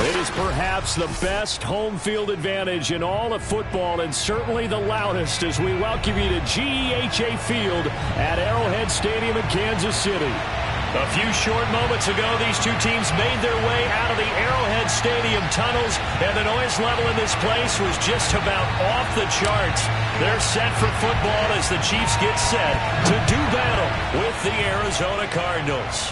It is perhaps the best home field advantage in all of football, and certainly the loudest, as we welcome you to GEHA Field at Arrowhead Stadium in Kansas City. A few short moments ago, these two teams made their way out of the Arrowhead Stadium tunnels, and the noise level in this place was just about off the charts. They're set for football as the Chiefs get set to do battle with the Arizona Cardinals.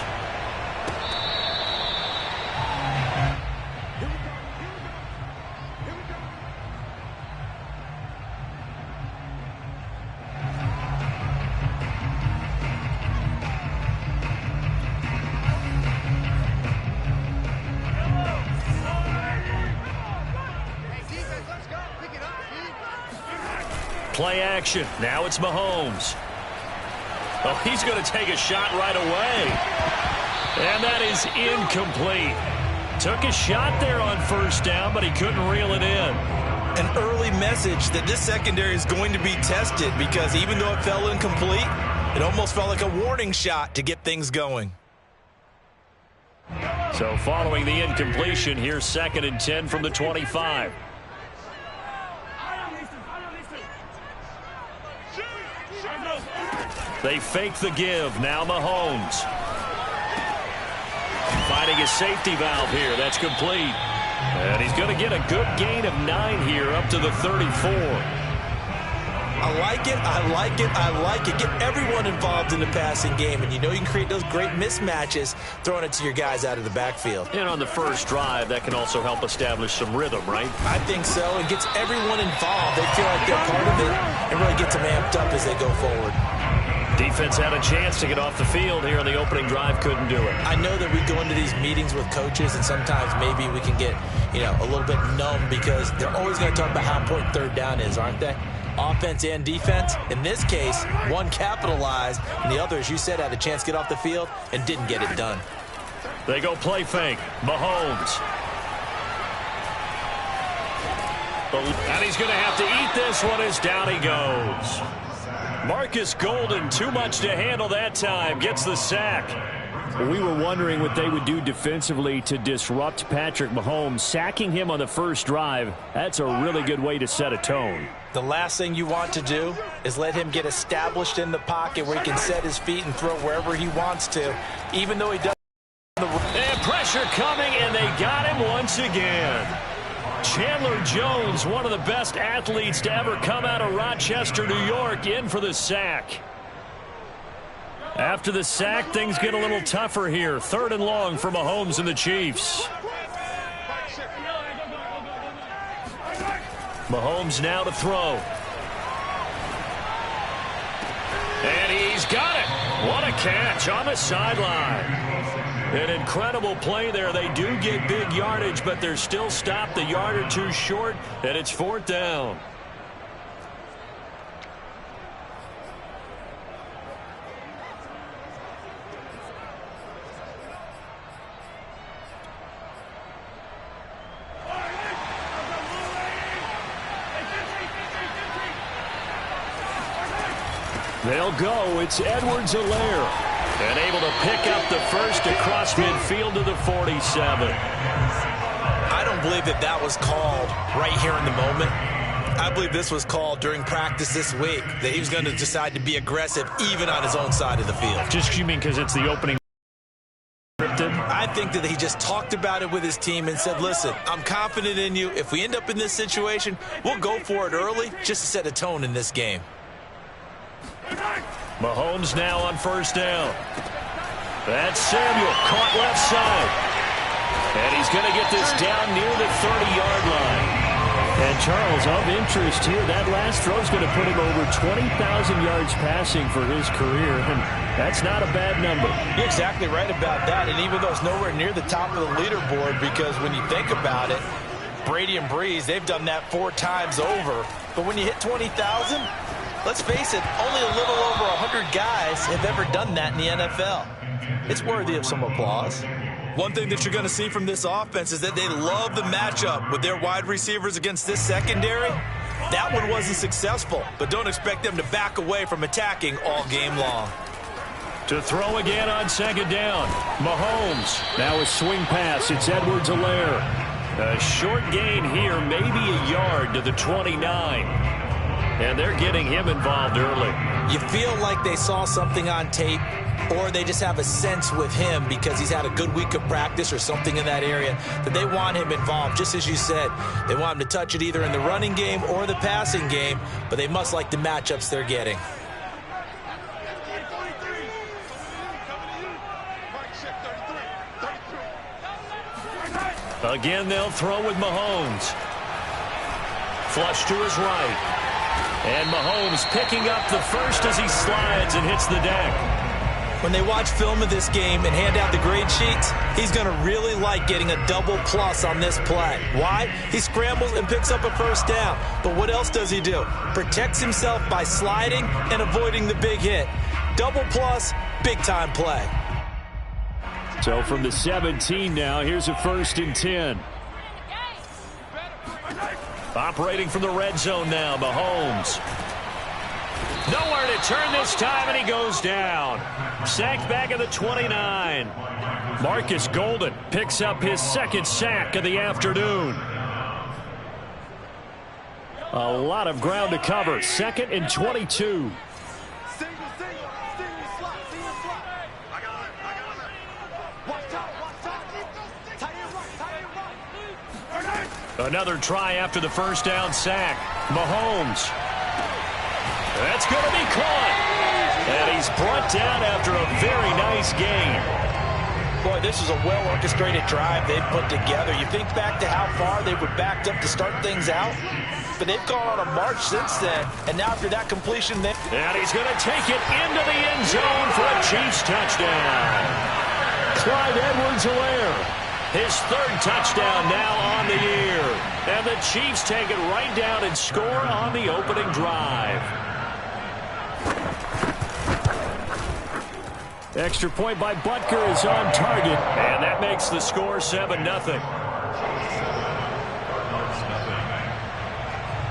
Play action. Now it's Mahomes. Oh, he's going to take a shot right away. And that is incomplete. Took a shot there on first down, but he couldn't reel it in. An early message that this secondary is going to be tested, because even though it fell incomplete, it almost felt like a warning shot to get things going. So following the incompletion, here's 2nd and 10 from the 25. They fake the give. Now Mahomes. Finding a safety valve here. That's complete. And he's going to get a good gain of 9 here up to the 34. I like it. I like it. I like it. Get everyone involved in the passing game. And you know you can create those great mismatches throwing it to your guys out of the backfield. And on the first drive, that can also help establish some rhythm, right? I think so. It gets everyone involved. They feel like they're part of it and really gets them amped up as they go forward. Defense had a chance to get off the field here on the opening drive, couldn't do it. I know that we go into these meetings with coaches, and sometimes maybe we can get, a little bit numb, because they're always going to talk about how important third down is, aren't they? Offense and defense. In this case, one capitalized, and the other, as you said, had a chance to get off the field and didn't get it done. They go play fake. Mahomes. And he's going to have to eat this one as down he goes. Marcus Golden, too much to handle that time, gets the sack. We were wondering what they would do defensively to disrupt Patrick Mahomes. Sacking him on the first drive, that's a really good way to set a tone. The last thing you want to do is let him get established in the pocket where he can set his feet and throw wherever he wants to, even though he doesn't. And pressure coming, and they got him once again. Chandler Jones, one of the best athletes to ever come out of Rochester, New York, in for the sack. After the sack, things get a little tougher here. 3rd and long for Mahomes and the Chiefs. Mahomes now to throw. And he's got it. What a catch on the sideline. An incredible play there. They do get big yardage, but they're still stopped a yard or two short, and it's 4th down. They'll go. It's Edwards-Helaire. And able to pick up the first across midfield to the 47. I don't believe that was called right here in the moment. I believe this was called during practice this week, that he was going to decide to be aggressive even on his own side of the field. Just, you mean because it's the opening? I think that he just talked about it with his team and said, listen, I'm confident in you. If we end up in this situation, we'll go for it early just to set a tone in this game. Mahomes now on first down. That's Samuel, caught left side. And he's going to get this down near the 30-yard line. And, Charles, of interest here, that last throw is going to put him over 20,000 yards passing for his career, and that's not a bad number. You're exactly right about that, and even though it's nowhere near the top of the leaderboard, because when you think about it, Brady and Breeze, they've done that 4 times over. But when you hit 20,000, let's face it, only a little over 100 guys have ever done that in the NFL. It's worthy of some applause. One thing that you're going to see from this offense is that they love the matchup with their wide receivers against this secondary. That one wasn't successful, but don't expect them to back away from attacking all game long. To throw again on second down, Mahomes. Now a swing pass. It's Edwards-Helaire. A short gain here, maybe a yard to the 29. And they're getting him involved early. You feel like they saw something on tape, or they just have a sense with him because he's had a good week of practice or something in that area that they want him involved. Just as you said, they want him to touch it either in the running game or the passing game, but they must like the matchups they're getting. Again, they'll throw with Mahomes. Flush to his right. And Mahomes picking up the first as he slides and hits the deck. When they watch film of this game and hand out the grade sheets, he's going to really like getting a double plus on this play. Why? He scrambles and picks up a first down. But what else does he do? Protects himself by sliding and avoiding the big hit. Double plus, big-time play. So from the 17 now, here's a 1st and 10. Operating from the red zone now, Mahomes. Nowhere to turn this time, and he goes down. Sacked back at the 29. Marcus Golden picks up his 2nd sack of the afternoon. A lot of ground to cover. 2nd and 22. Another try after the first down sack. Mahomes. That's going to be caught. And he's brought down after a very nice gain. Boy, this is a well-orchestrated drive they've put together. You think back to how far they were backed up to start things out. But they've gone on a march since then. And now after that completion, and he's going to take it into the end zone for a Chiefs touchdown. Clyde Edwards-Helaire. His 3rd touchdown now on the year. And the Chiefs take it right down and score on the opening drive. Extra point by Butker is on target. And that makes the score 7-0.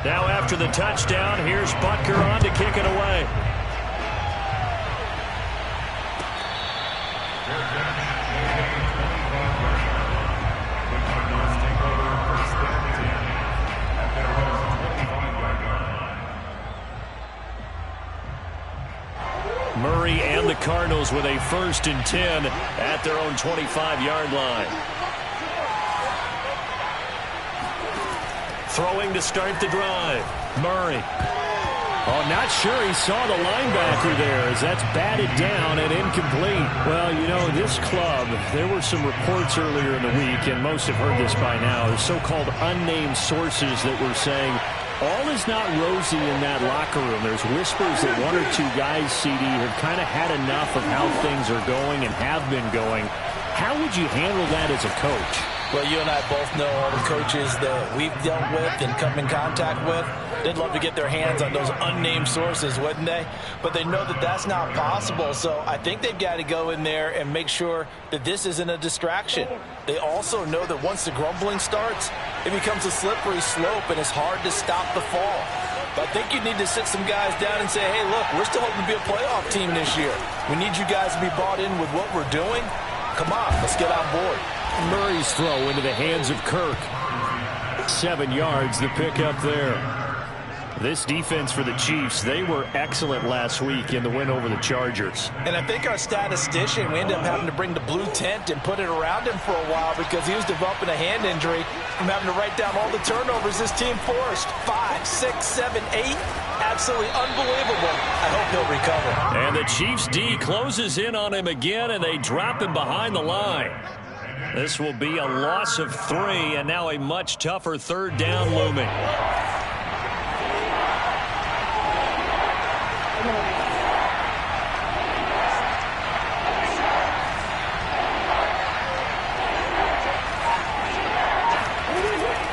Now after the touchdown, here's Butker on to kick it away. Murray and the Cardinals with a 1st and 10 at their own 25-yard line. Throwing to start the drive. Murray. Oh, not sure he saw the linebacker there as that's batted down and incomplete. Well, you know, this club, there were some reports earlier in the week, and most have heard this by now, the so-called unnamed sources that were saying all is not rosy in that locker room. There's whispers that 1 or 2 guys, CD, have kind of had enough of how things are going and have been going. How would you handle that as a coach? Well, you and I both know all the coaches that we've dealt with and come in contact with. They'd love to get their hands on those unnamed sources, wouldn't they? But they know that that's not possible, so I think they've got to go in there and make sure that this isn't a distraction. They also know that once the grumbling starts, it becomes a slippery slope, and it's hard to stop the fall. But I think you need to sit some guys down and say, hey, look, we're still hoping to be a playoff team this year. We need you guys to be bought in with what we're doing. Come on, let's get on board. Murray's throw into the hands of Kirk. 7 yards, the pick up there. This defense for the Chiefs, they were excellent last week in the win over the Chargers. And I think our statistician, we ended up having to bring the blue tent and put it around him for a while because he was developing a hand injury from having to write down all the turnovers this team forced. 5, 6, 7, 8. Absolutely unbelievable. I hope he'll recover. And the Chiefs D closes in on him again, and they drop him behind the line. This will be a loss of 3, and now a much tougher 3rd down looming.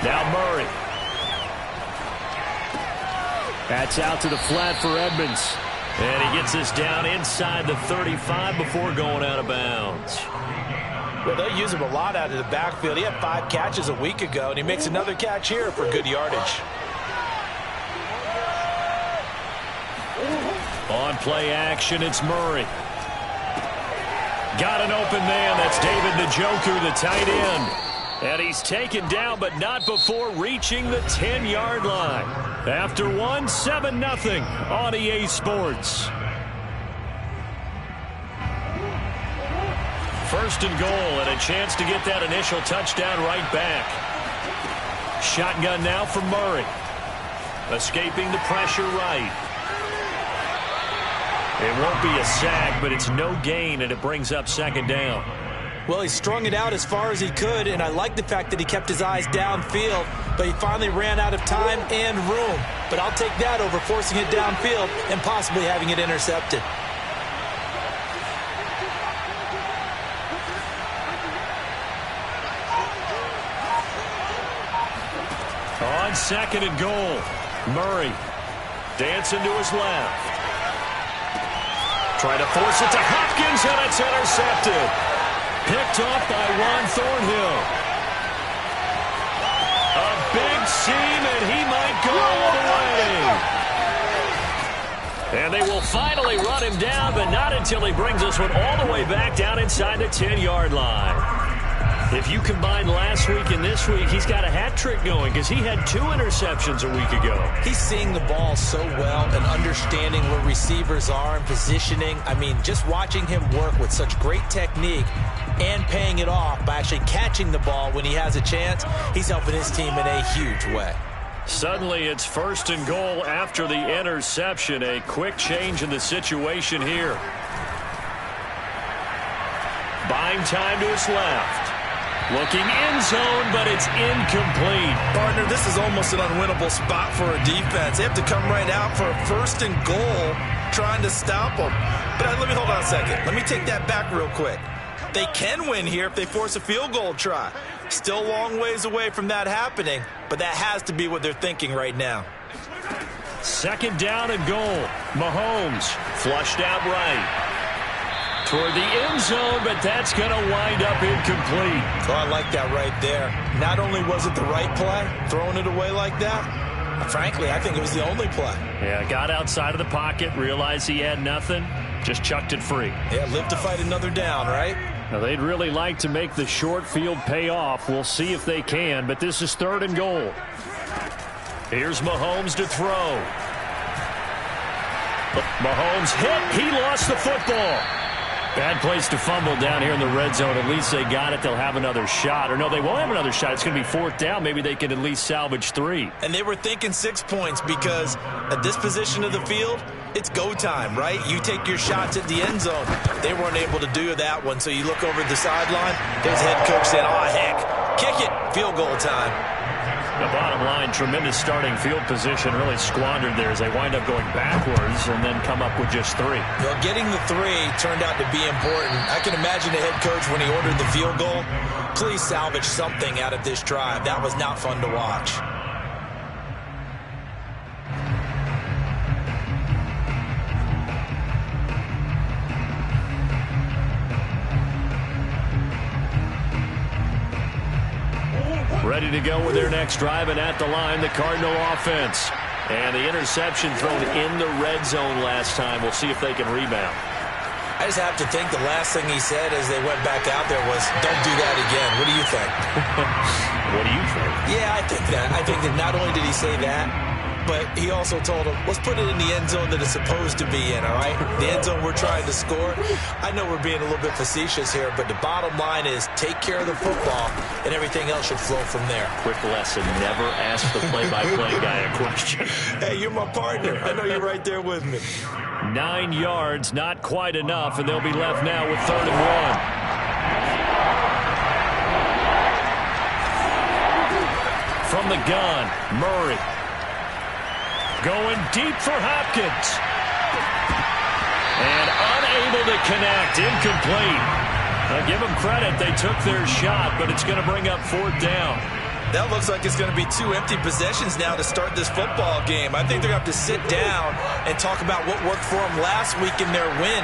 Now Murray. That's out to the flat for Edmonds. And he gets this down inside the 35 before going out of bounds. Well, they use him a lot out of the backfield. He had 5 catches a week ago, and he makes another catch here for good yardage. On play action, it's Murray. Got an open man. That's David Njoku, the tight end. And he's taken down, but not before reaching the 10-yard line. After one, 7-0 on EA Sports. First and goal, and a chance to get that initial touchdown right back. Shotgun now for Murray. Escaping the pressure right. It won't be a sack, but it's no gain, and it brings up second down. Well, he strung it out as far as he could, and I like the fact that he kept his eyes downfield, but he finally ran out of time and room. But I'll take that over forcing it downfield and possibly having it intercepted. On second and goal, Murray dancing to his left. Try to force it to Hopkins, and it's intercepted. Picked off by Juan Thornhill. A big seam, and he might go all the way. And they will finally run him down, but not until he brings this one all the way back down inside the 10-yard line. If you combine last week and this week, he's got a hat trick going because he had 2 interceptions a week ago. He's seeing the ball so well and understanding where receivers are and positioning. I mean, just watching him work with such great technique and paying it off by actually catching the ball when he has a chance, he's helping his team in a huge way. Suddenly, it's first and goal after the interception. A quick change in the situation here. Buying time to his left. Looking end zone, but it's incomplete. Partner, this is almost an unwinnable spot for a defense. They have to come right out for a first and goal trying to stop them. But let me hold on a second. Let me take that back real quick. They can win here if they force a field goal try. Still a long ways away from that happening, but that has to be what they're thinking right now. Second down and goal. Mahomes flushed out right. Toward the end zone, but that's going to wind up incomplete. Oh, I like that right there. Not only was it the right play, throwing it away like that, frankly, I think it was the only play. Yeah, got outside of the pocket, realized he had nothing, just chucked it free. Yeah, live to fight another down, right? Now, they'd really like to make the short field pay off. We'll see if they can, but this is third and goal. Here's Mahomes to throw. Mahomes hit. He lost the football. Bad place to fumble down here in the red zone. At least they got it. They'll have another shot. Or no, they won't have another shot. It's going to be fourth down. Maybe they can at least salvage 3. And they were thinking 6 points because at this position of the field, it's go time, right? You take your shots at the end zone. They weren't able to do that one. So you look over at the sideline. There's head coach saying, oh, heck, kick it. Field goal time. The bottom line, tremendous starting field position, really squandered there as they wind up going backwards and then come up with just 3. Well, getting the 3 turned out to be important. I can imagine the head coach when he ordered the field goal, please salvage something out of this drive. That was not fun to watch. Ready to go with their next drive, and at the line, the Cardinal offense. And the interception thrown in the red zone last time. We'll see if they can rebound. I just have to think the last thing he said as they went back out there was, don't do that again. What do you think? What do you think? Yeah, I think that. I think that not only did he say that, but he also told him, let's put it in the end zone that it's supposed to be in, all right? The end zone we're trying to score. I know we're being a little bit facetious here, but the bottom line is take care of the football, and everything else should flow from there. Quick lesson, never ask the play-by-play guy a question. Hey, you're my partner. I know you're right there with me. 9 yards, not quite enough, and they'll be left now with 3rd and 1. From the gun, Murray. Going deep for Hopkins. And unable to connect. Incomplete. Give them credit. They took their shot, but it's going to bring up 4th down. That looks like it's going to be 2 empty possessions now to start this football game. I think they're going to have to sit down and talk about what worked for them last week in their win.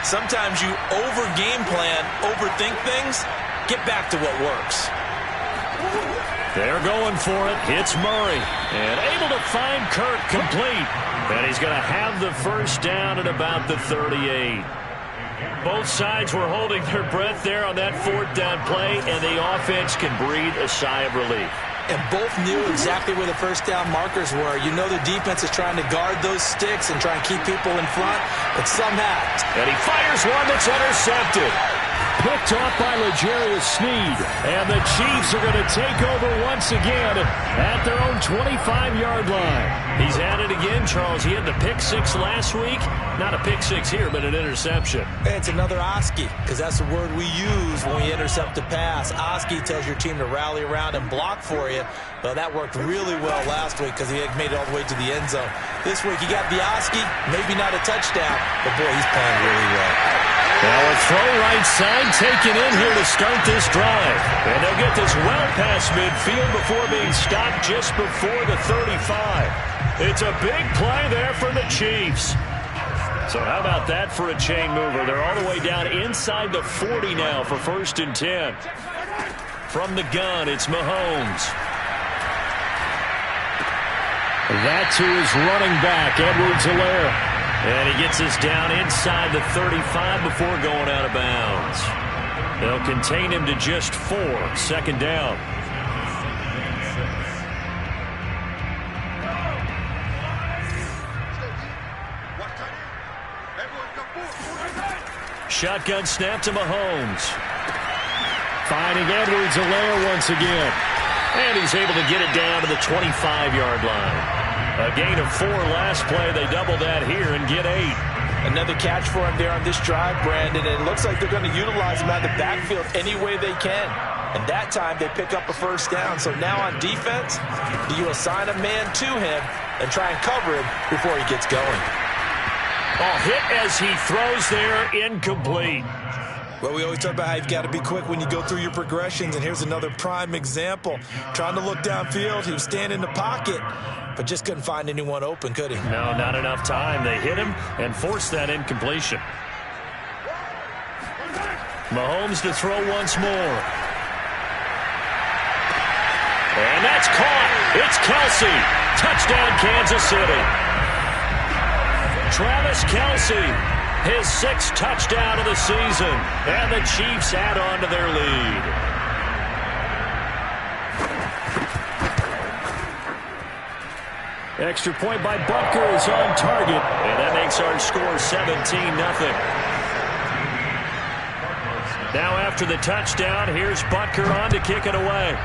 Sometimes you over-game plan, overthink things, get back to what works. They're going for it. It's Murray. And able to find Kirk complete. And he's going to have the first down at about the 38. Both sides were holding their breath there on that 4th down play, and the offense can breathe a sigh of relief. And both knew exactly where the first down markers were. You know the defense is trying to guard those sticks and try and keep people in front, but somehow. And he fires one that's intercepted. Picked off by L'Jarius Sneed. And the Chiefs are going to take over once again at their own 25-yard line. He's at it again, Charles. He had the pick 6 last week. Not a pick 6 here, but an interception. It's another Oski, because that's the word we use when we intercept a pass. Oski tells your team to rally around and block for you. Well, that worked really well last week because he made it all the way to the end zone. This week he got the Oski, maybe not a touchdown, but boy, he's playing really well. Now a throw right side taken in here to start this drive. And they'll get this well past midfield before being stopped just before the 35. It's a big play there for the Chiefs. So how about that for a chain mover? They're all the way down inside the 40 now for 1st and 10. From the gun, it's Mahomes. That's who is running back, Edwards-Helaire. And he gets us down inside the 35 before going out of bounds. They'll contain him to just 4. 2nd down. Shotgun snap to Mahomes. Finding Edwards-Helaire once again. And he's able to get it down to the 25-yard line. A gain of 4 last play. They double that here and get 8. Another catch for him there on this drive, Brandon. And it looks like they're going to utilize him out of the backfield any way they can. And that time they pick up a 1st down. So now on defense, do you assign a man to him and try and cover him before he gets going? Oh, hit as he throws there, incomplete. Well, we always talk about how you've got to be quick when you go through your progressions, and here's another prime example. Trying to look downfield, he was standing in the pocket, but just couldn't find anyone open, could he? No, not enough time. They hit him and forced that incompletion. Mahomes to throw once more. And that's caught. It's Kelsey. Touchdown, Kansas City. Travis Kelsey, his 6th touchdown of the season, and the Chiefs add on to their lead. Extra point by Butker is on target, and that makes our score 17-0. Now after the touchdown, here's Butker on to kick it away.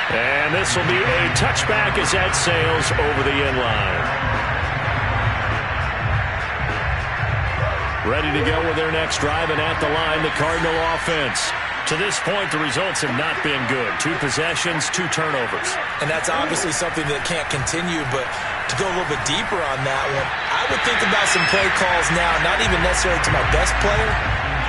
And this will be a touchback as that sails over the end line. Ready to go with their next drive, and at the line, the Cardinal offense. To this point, the results have not been good. 2 possessions, 2 turnovers. And that's obviously something that can't continue, but to go a little bit deeper on that one, I would think about some play calls now, not even necessarily to my best player,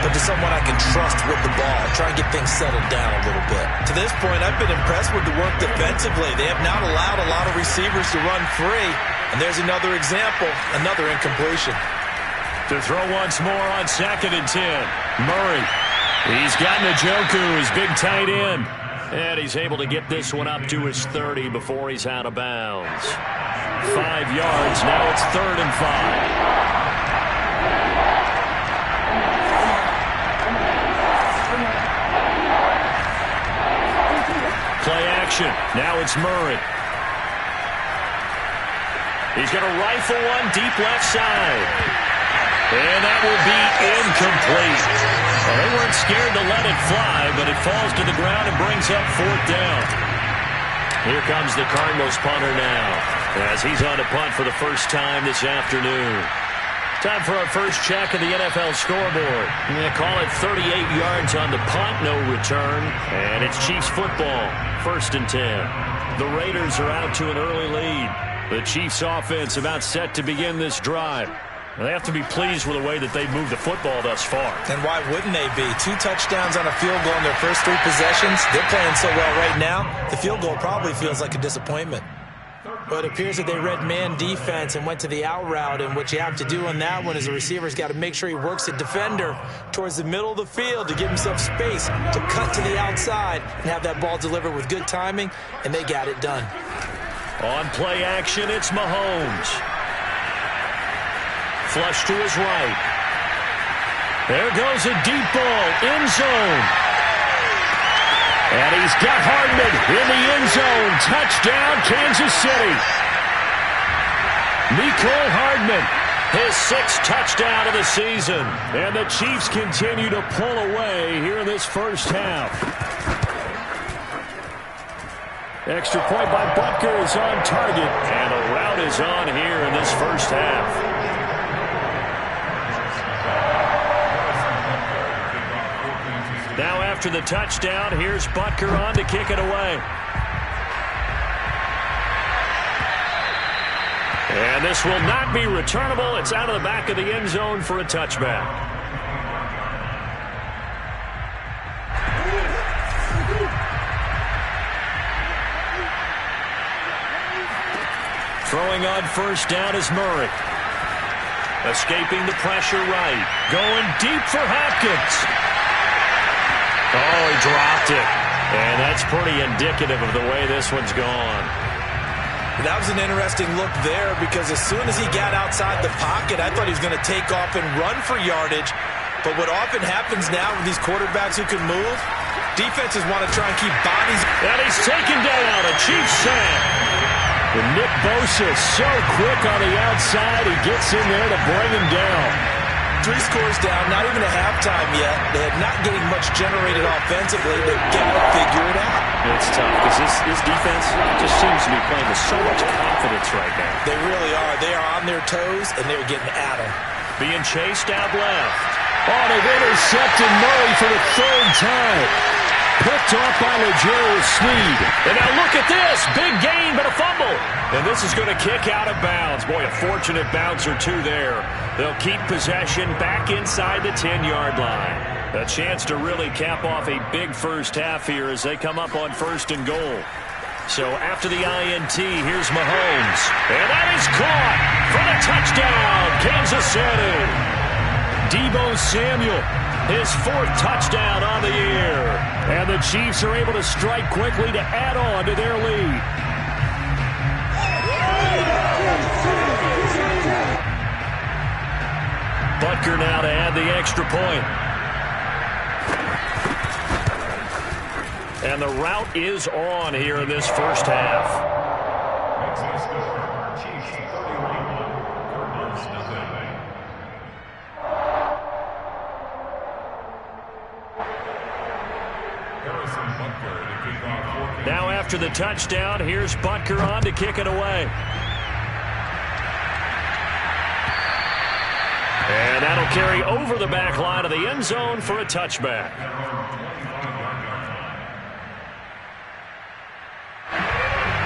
but to someone I can trust with the ball. Try and get things settled down a little bit. To this point, I've been impressed with the work defensively. They have not allowed a lot of receivers to run free. And there's another example, another incompletion. To throw once more on 2nd and 10. Murray. He's got Njoku, his big tight end. And he's able to get this one up to his 30 before he's out of bounds. 5 yards. Now it's 3rd and 5. Play action. Now it's Murray. He's going to rifle one deep left side. And that will be incomplete. Well, they weren't scared to let it fly, but it falls to the ground and brings up 4th down. Here comes the Cardinals punter now, as he's on to punt for the first time this afternoon. Time for our first check of the NFL scoreboard. They call it 38 yards on the punt, no return. And it's Chiefs football, 1st and 10. The Raiders are out to an early lead. The Chiefs offense about set to begin this drive. They have to be pleased with the way that they've moved the football thus far. And why wouldn't they be? 2 touchdowns on a field goal in their first 3 possessions. They're playing so well right now, the field goal probably feels like a disappointment. But it appears that they read man defense and went to the out route, and what you have to do on that one is the receiver's got to make sure he works the defender towards the middle of the field to give himself space to cut to the outside and have that ball delivered with good timing, and they got it done. On play action, it's Mahomes. flush to his right. There goes a deep ball, end zone. And he's got Hardman in the end zone. Touchdown, Kansas City. Mecole Hardman, his 6th touchdown of the season. And the Chiefs continue to pull away here in this first half. Extra point by Butker is on target. And a rout is on here in this first half. Now after the touchdown, here's Butker on to kick it away. And this will not be returnable. It's out of the back of the end zone for a touchback. Throwing on first down is Murray. Escaping the pressure right. Going deep for Hopkins. Oh, he dropped it. And that's pretty indicative of the way this one's gone. That was an interesting look there because as soon as he got outside the pocket, I thought he was going to take off and run for yardage. But what often happens now with these quarterbacks who can move, defenses want to try and keep bodies. And he's taken down, a Chiefs sack. And Nick Bosa so quick on the outside, he gets in there to bring him down. 3 scores down, not even a halftime yet. They're not getting much generated offensively. They've got to figure it out. It's tough because this defense just seems to be playing with so much confidence right now. They really are. They are on their toes, and they're getting at them. Being chased out left. Oh, they've intercepted Murray for the 3rd time. Picked off by L'Jarius Sneed. And now look at this. Big gain, but a fumble. And this is going to kick out of bounds. Boy, a fortunate bounce or two there. They'll keep possession back inside the 10-yard line. A chance to really cap off a big first half here as they come up on 1st and goal. So after the INT, here's Mahomes. And that is caught for the touchdown, Kansas City. Deebo Samuel, his 4th touchdown on the year. And the Chiefs are able to strike quickly to add on to their lead. Butker now to add the extra point. And the rout is on here in this first half. Now after the touchdown, here's Butker on to kick it away. And that'll carry over the back line of the end zone for a touchback.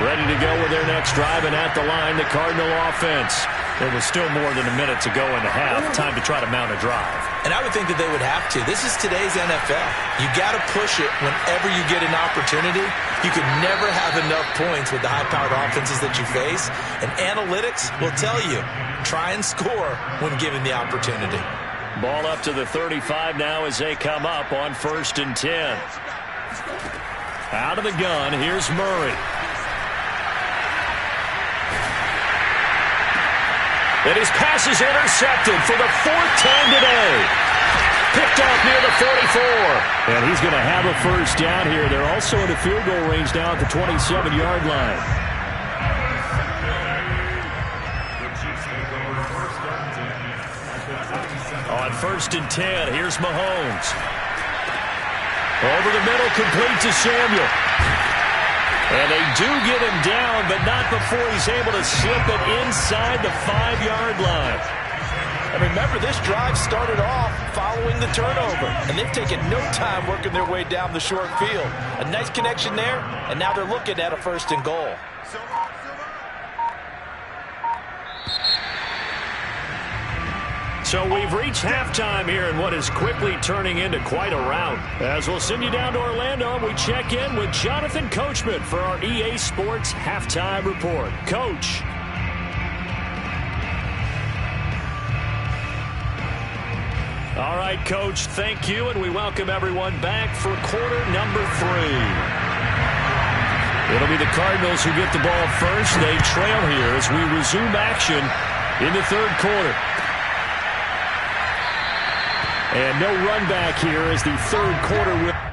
Ready to go with their next drive, and at the line, the Cardinal offense. There was still more than a minute to go in the half. Time to try to mount a drive. And I would think that they would have to. This is today's NFL. You got to push it whenever you get an opportunity. You can never have enough points with the high-powered offenses that you face. And analytics will tell you, try and score when given the opportunity. Ball up to the 35 now as they come up on 1st and 10. Out of the gun, here's Murray. And his pass is intercepted for the 4th time today. Picked off near the 44. And he's going to have a first down here. They're also in the field goal range now at the 27-yard line. On 1st and 10, here's Mahomes. Over the middle, complete to Samuel. And they do get him down, but not before he's able to slip it inside the 5-yard line. And remember, this drive started off following the turnover. And they've taken no time working their way down the short field. A nice connection there, and now they're looking at a 1st and goal. So we've reached halftime here in what is quickly turning into quite a rout. As we'll send you down to Orlando, we check in with Jonathan Coachman for our EA Sports Halftime Report. Coach. All right, Coach, thank you, and we welcome everyone back for quarter number 3. It'll be the Cardinals who get the ball first. They trail here as we resume action in the 3rd quarter. And no run back here as the third quarter will...